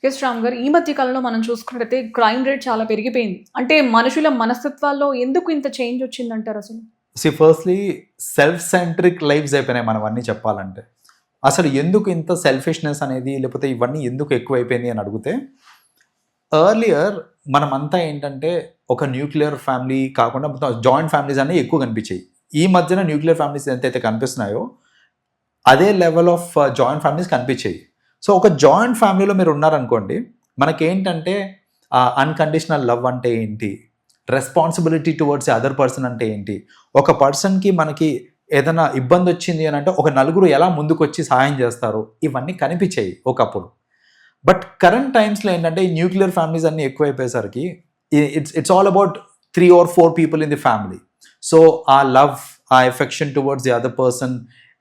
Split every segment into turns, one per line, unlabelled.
Yes Ram గారు, ఈ మధ్య కాలంలో మనం చూసుకున్నట్టయితే క్రైమ్ రేట్ చాలా పెరిగిపోయింది. అంటే మనుషుల మనస్తత్వాల్లో ఎందుకు ఇంత చేంజ్ వచ్చిందంటారు అసలు?
ఫస్ట్లీ సెల్ఫ్ సెంట్రిక్ లైఫ్స్ అయిపోయినాయి మనం అన్నీ చెప్పాలంటే. అసలు ఎందుకు ఇంత సెల్ఫిష్నెస్ అనేది లేకపోతే ఇవన్నీ ఎందుకు ఎక్కువైపోయింది అని అడిగితే, ఎర్లియర్ మనమంతా ఏంటంటే ఒక న్యూక్లియర్ ఫ్యామిలీ కాకుండా మొత్తం జాయింట్ ఫ్యామిలీస్ అనేవి ఎక్కువ కనిపించాయి. ఈ మధ్యన న్యూక్లియర్ ఫ్యామిలీస్ ఎంతైతే కనిపిస్తున్నాయో అదే లెవెల్ ఆఫ్ జాయింట్ ఫ్యామిలీస్ కనిపించాయి. సో ఒక జాయింట్ ఫ్యామిలీలో మీరు ఉన్నారనుకోండి, మనకేంటంటే అన్కండిషనల్ లవ్ అంటే ఏంటి, రెస్పాన్సిబిలిటీ టువర్డ్స్ అదర్ పర్సన్ అంటే ఏంటి, ఒక పర్సన్కి మనకి ఏదైనా ఇబ్బంది వచ్చింది అని అంటే ఒక నలుగురు ఎలా ముందుకు వచ్చి సహాయం చేస్తారు, ఇవన్నీ కనిపించాయి ఒకప్పుడు. బట్ కరెంట్ టైమ్స్లో ఏంటంటే ఈ న్యూక్లియర్ ఫ్యామిలీస్ అన్నీ ఎక్కువైపోయేసరికి it's all about 3 or 4 people in the family. So ఆ లవ్, ఆ affection towards the other person,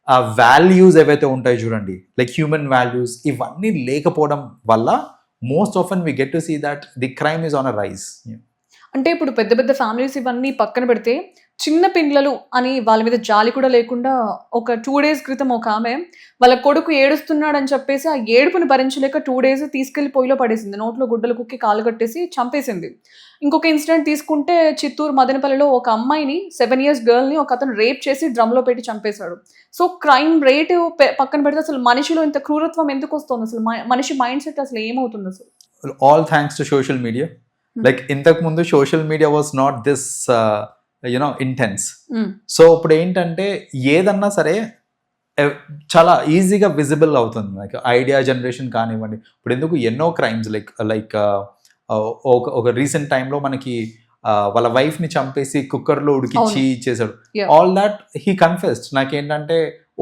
ఆ వాల్యూస్ ఏవైతే ఉంటాయి చూడండి, లైక్ హ్యూమన్ వాల్యూస్, ఇవన్నీ లేకపోవడం వల్ల most often we get to see that the crime is on a rise.
అంటే ఇప్పుడు పెద్ద పెద్ద ఫ్యామిలీస్ ఇవన్నీ పక్కన పెడితే చిన్న పిల్లలు అని వాళ్ళ మీద జాలి కూడా లేకుండా ఒక 2 days క్రితం ఒక ఆమె వాళ్ళ కొడుకు ఏడుస్తున్నాడు అని చెప్పేసి ఆ ఏడుపుని భరించలేక 2 days తీసుకెళ్లి పొయ్యిలో పడేసింది. నోట్లో గుడ్డలు కుక్కి కాలు కట్టేసి చంపేసింది. ఇంకొక ఇన్సిడెంట్ తీసుకుంటే చిత్తూరు మదనపల్లిలో ఒక అమ్మాయిని 7 years గర్ల్ని ఒక అతను రేప్ చేసి డ్రమ్లో పెట్టి చంపేశాడు. సో క్రైమ్ రేట్ పక్కన పెడితే అసలు మనిషిలో ఇంత క్రూరత్వం ఎందుకు వస్తుంది? అసలు మనిషి మైండ్ సెట్ అసలు ఏమవుతుంది అసలు?
All thanks to social media. Like ఇంతకు ముందు social media was not this intense. So ఇప్పుడు ఏంటంటే ఏదన్నా సరే చాలా ఈజీగా విజిబుల్ అవుతుంది. లైక్ ఐడియా జనరేషన్ కానివ్వండి, ఇప్పుడు ఎందుకు ఎన్నో క్రైమ్స్ లైక్ ఒక రీసెంట్ టైంలో మనకి వాళ్ళ వైఫ్ని చంపేసి కుక్కర్లో ఉడికిచ్చి చేశాడు. All that he confessed. నాకేంటంటే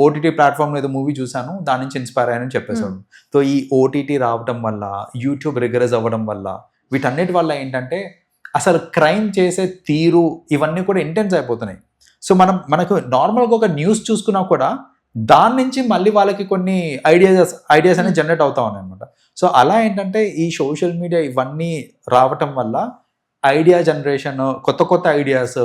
ఓటీటీ ప్లాట్ఫామ్ ఏదో మూవీ చూశాను, దాని నుంచి ఇన్స్పైర్ అయ్యానని చెప్పేశాడు. సో ఈ ఓటీటీ రావడం వల్ల, యూట్యూబ్ రిగరస్ అవ్వడం వల్ల, వీటన్నిటి వల్ల ఏంటంటే అసలు క్రైమ్ చేసే తీరు ఇవన్నీ కూడా ఇంటెన్స్ అయిపోతున్నాయి. సో మనకు నార్మల్గా ఒక న్యూస్ చూసుకున్నా కూడా దాని నుంచి మళ్ళీ వాళ్ళకి కొన్ని ఐడియాస్ అనేది జనరేట్ అవుతా ఉన్నాయి అనమాట. సో అలా ఏంటంటే ఈ సోషల్ మీడియా ఇవన్నీ రావటం వల్ల ఐడియా జనరేషన్, కొత్త కొత్త ideas,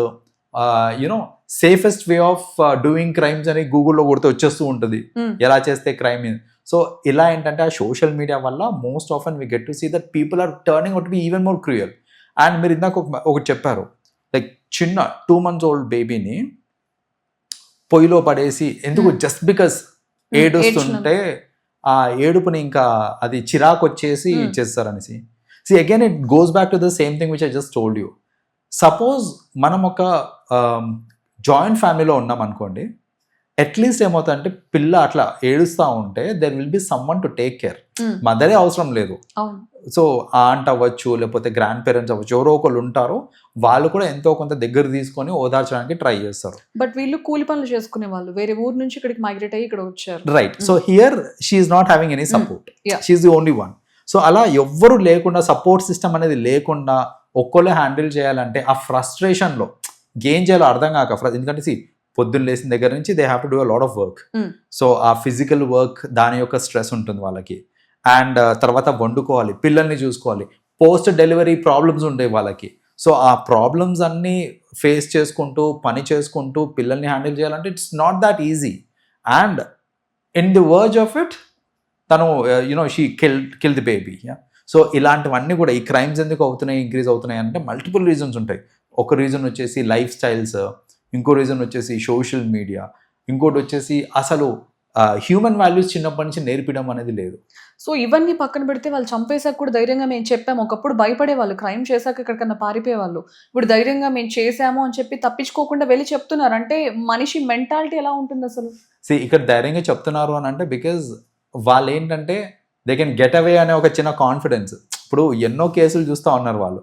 safest way of doing crimes అని గూగుల్లో కొడితే వచ్చేస్తూ ఉంటుంది, ఎలా చేస్తే క్రైమ్. సో ఇలా ఏంటంటే ఆ సోషల్ మీడియా వల్ల most often we get to see that people are turning out to be even more cruel. And మీరు ఇందాక ఒకటి చెప్పారు, లైక్ చిన్న 2 months old బేబీని పొయ్యిలో పడేసి ఎందుకు, జస్ట్ బికాస్ ఏడుస్తుంటే ఆ ఏడుపుని ఇంకా అది చిరాకు వచ్చేసి చేస్తారనేసి. See again it goes back to the same thing which I just told you. Suppose మనం ఒక జాయింట్ ఫ్యామిలీలో ఉన్నాం అనుకోండి, అట్లీస్ట్ ఏమవుతుందంటే పిల్ల అట్లా ఏడుస్తూ ఉంటే there will be someone to take care. మదరే అవసరం లేదు. సో ఆంట్ అవ్వచ్చు, లేకపోతే గ్రాండ్ పేరెంట్స్ అవ్వచ్చు, ఎవరో ఒకళ్ళు ఉంటారు, వాళ్ళు కూడా ఎంతో కొంత దగ్గర తీసుకొని ఓదార్చడానికి ట్రై చేస్తారు.
బట్ వీళ్ళు కూలి పనులు చేసుకునే వాళ్ళు, వేరే ఊరు నుంచి ఇక్కడికి మైగ్రేట్ అయ్యి ఇక్కడ వచ్చారు.
Right. So here she's not having any support, she's the only one. So అలా ఎవ్వరు లేకుండా, సపోర్ట్ సిస్టమ్ అనేది లేకుండా ఒక్కళ్ళే హ్యాండిల్ చేయాలంటే ఆ ఫ్రస్ట్రేషన్లో ఏం చేయాలో అర్థం కాక, ఎందుకంటే పొద్దున్న లేచిన దగ్గర నుంచి they have to do a lot of work. So ఆ ఫిజికల్ వర్క్, దాని యొక్క స్ట్రెస్ ఉంటుంది వాళ్ళకి. అండ్ తర్వాత వండుకోవాలి, పిల్లల్ని చూసుకోవాలి, పోస్ట్ డెలివరీ ప్రాబ్లమ్స్ ఉంటాయి వాళ్ళకి. సో ఆ ప్రాబ్లమ్స్ అన్నీ ఫేస్ చేసుకుంటూ, పని చేసుకుంటూ పిల్లల్ని హ్యాండిల్ చేయాలంటే it's not that easy. And in the verge of it తను she kill the baby. So ఇలాంటివన్నీ కూడా ఈ క్రైమ్స్ ఎందుకు అవుతున్నాయి, ఇంక్రీజ్ అవుతున్నాయి అంటే మల్టిపుల్ రీజన్స్ ఉంటాయి. ఒక రీజన్ వచ్చేసి లైఫ్ స్టైల్స్, ఇంకో రీజన్ వచ్చేసి సోషల్ మీడియా, ఇంకోటి వచ్చేసి అసలు హ్యూమన్ వాల్యూస్ చిన్నప్పటి నుంచి నేర్పించడం అనేది లేదు.
సో ఇవన్నీ పక్కన పెడితే వాళ్ళు చంపేశాక కూడా ధైర్యంగా మేము చెప్పాము. ఒకప్పుడు భయపడేవాళ్ళు, క్రైమ్ చేశాక ఎక్కడికన్నా పారిపోయేవాళ్ళు. ఇప్పుడు ధైర్యంగా మేము చేసాము అని చెప్పి తప్పించుకోకుండా వెళ్ళి చెప్తున్నారు. అంటే మనిషి మెంటాలిటీ ఎలా ఉంటుంది అసలు?
ఇక్కడ ధైర్యంగా చెప్తున్నారు అని అంటే బికాజ్ వాళ్ళు ఏంటంటే దే కెన్ గెట్ అవే అనే ఒక చిన్న కాన్ఫిడెన్స్. ఇప్పుడు ఎన్నో కేసులు చూస్తూ ఉన్నారు వాళ్ళు.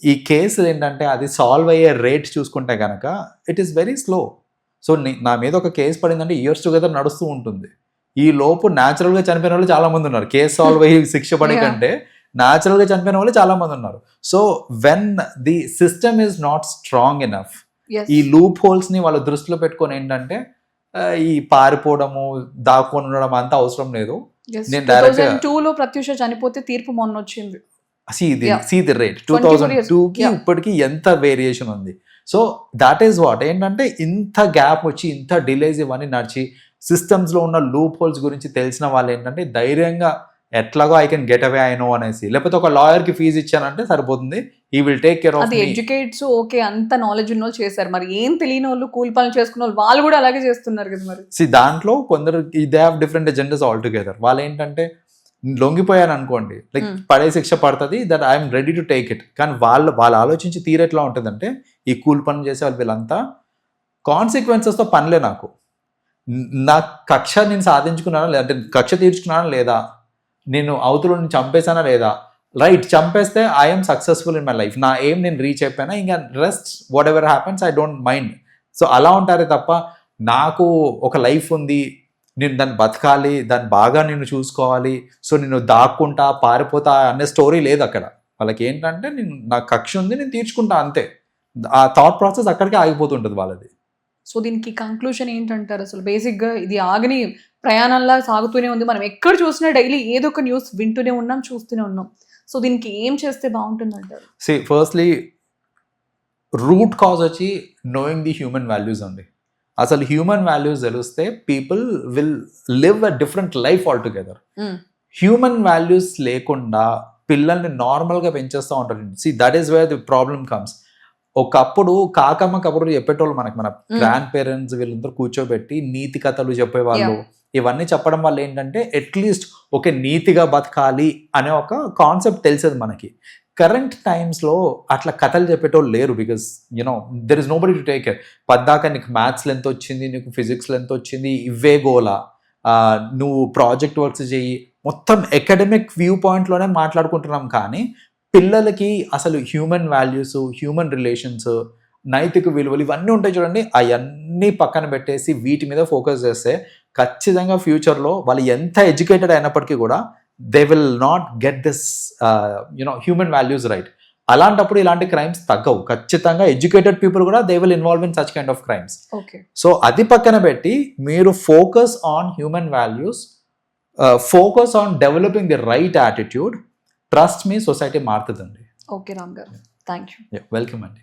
ఈ కేసులు ఏంటంటే అది సాల్వ్ అయ్యే రేట్ చూసుకుంటే కనుక it is very slow. So నా మీద ఒక కేసు పడిందంటే ఇయర్స్ టుగెదర్ నడుస్తూ ఉంటుంది. ఈ లోపు న్యాచురల్గా చనిపోయిన వాళ్ళు చాలా మంది ఉన్నారు. కేసు సాల్వ్ అయ్యి శిక్ష పడే కంటే న్యాచురల్గా చనిపోయిన వాళ్ళు చాలా మంది ఉన్నారు. So when the system is not strong enough, ఈ లూప్ హోల్స్ని వాళ్ళ దృష్టిలో పెట్టుకొని ఏంటంటే ఈ పారిపోవడము, దాక్కొని ఉండడం అంతా అవసరం లేదు.
నేను డైరెక్ట్గా 2002లో ప్రత్యూష చనిపోతే తీర్పు మొన్న వచ్చింది.
See the rate 2002కి ఇప్పటికి ఎంత వేరియేషన్ ఉంది. సో దాట్ ఈస్ వాట్ ఏంటంటే ఇంత గ్యాప్ వచ్చి, ఇంత డిలేస్ ఇవన్నీ నడిచి, సిస్టమ్స్లో ఉన్న లూప్ హోల్స్ గురించి తెలిసిన వాళ్ళు ఏంటంటే ధైర్యంగా ఎట్లాగో I can get away I know అనేసి, లేకపోతే ఒక లాయర్కి ఫీజు ఇచ్చానంటే సరిపోతుంది, ఈ విల్ టేక్ కేర్ ఆఫ్
అది ఎడ్యుకేట్స్ ఓకే, అంత నాలెడ్జ్ ఉన్న వాళ్ళు చేశారు, మరి ఏం తెలియని వాళ్ళు కూలి పనులు చేసుకున్న వాళ్ళు కూడా అలాగే చేస్తున్నారు కదా మరి.
దాంట్లో కొందరు they have different agendas all together. వాళ్ళు ఏంటంటే లొంగిపోయాను అనుకోండి, లైక్ పడే శిక్ష పడుతుంది, that I'm ready to take it. కానీ వాళ్ళు ఆలోచించి తీరెట్లా ఉంటుందంటే, ఈ కూలి పనులు చేసే వాళ్ళు వీళ్ళంతా కాన్సిక్వెన్సెస్తో పనిలే, నాకు నా కక్ష నేను సాధించుకున్నానా లేదా, అంటే కక్ష తీర్చుకున్నానా లేదా, నేను అవతలని చంపేశానా లేదా, రైట్ చంపేస్తే I'm successful in my life, నా ఏం నేను రీచ్ అయిపోయినా, ఇంకా rest what ever happens I don't mind. So అలా ఉంటారే తప్ప నాకు ఒక లైఫ్ ఉంది, నేను దాన్ని బతకాలి, దాన్ని బాగా నేను చూసుకోవాలి, సో నేను దాక్కుంటా పారిపోతా అనే స్టోరీ లేదు అక్కడ. వాళ్ళకి ఏంటంటే నా కక్ష ఉంది, నేను తీర్చుకుంటా అంతే. ఆ థాట్ ప్రాసెస్ అక్కడికే ఆగిపోతుంటుంది వాళ్ళది.
సో దీనికి కంక్లూషన్ ఏంటంటారు అసలు? బేసిక్గా ఇది ఆగని ప్రయాణంలా సాగుతూనే ఉంది, మనం ఎక్కడ చూసినా డైలీ ఏదో ఒక న్యూస్ వింటూనే ఉన్నాం, చూస్తూనే ఉన్నాం. సో దీనికి ఏం చేస్తే బాగుంటుంది అంటారు?
ఫస్ట్లీ రూట్ కాజ్ వచ్చి నోయింగ్ ది హ్యూమన్ వాల్యూస్ అండి. అసలు హ్యూమన్ వాల్యూస్ తెలిస్తే people will live a different life all together. Human values లేకుండా పిల్లల్ని నార్మల్గా పెంచేస్తూ ఉంటారు. That is where the problem comes. ఒకప్పుడు కాకమ్మ కబుర్లు చెప్పేటోళ్ళు మనకి, మన గ్రాండ్ పేరెంట్స్ వీళ్ళందరూ కూర్చోబెట్టి నీతి కథలు చెప్పేవాళ్ళు. ఇవన్నీ చెప్పడం వల్ల ఏంటంటే అట్లీస్ట్ ఒక నీతిగా బతకాలి అనే ఒక కాన్సెప్ట్ తెలిసేది మనకి. కరెంట్ టైమ్స్లో అట్లా కథలు చెప్పేటోళ్ళు లేరు, because you know there is nobody to take care. పద్దాక నీకు మ్యాథ్స్లో ఎంత వచ్చింది, నీకు ఫిజిక్స్లో ఎంత వచ్చింది, ఇవే గోలా, నువ్వు ప్రాజెక్ట్ వర్క్స్ చేయి, మొత్తం అకాడమిక్ వ్యూ పాయింట్లోనే మాట్లాడుకుంటున్నాం. కానీ పిల్లలకి అసలు హ్యూమన్ వాల్యూస్, హ్యూమన్ రిలేషన్స్, నైతిక విలువలు ఇవన్నీ ఉంటాయి చూడండి, అవన్నీ పక్కన పెట్టేసి వీటి మీద ఫోకస్ చేస్తే ఖచ్చితంగా ఫ్యూచర్లో వాళ్ళు ఎంత ఎడ్యుకేటెడ్ అయినప్పటికీ కూడా they will not get this human values right. అలాంటప్పుడు ఇలాంటి క్రైమ్స్ తగ్గవు. ఖచ్చితంగా ఎడ్యుకేటెడ్ పీపుల్ కూడా they will involve in such kind of crimes. So అది పక్కన పెట్టి మీరు focus on human values, focus on developing the right attitude. Trust me, society మారుతుందండి.
Okay Ram garu, thank you.
Welcome అండి.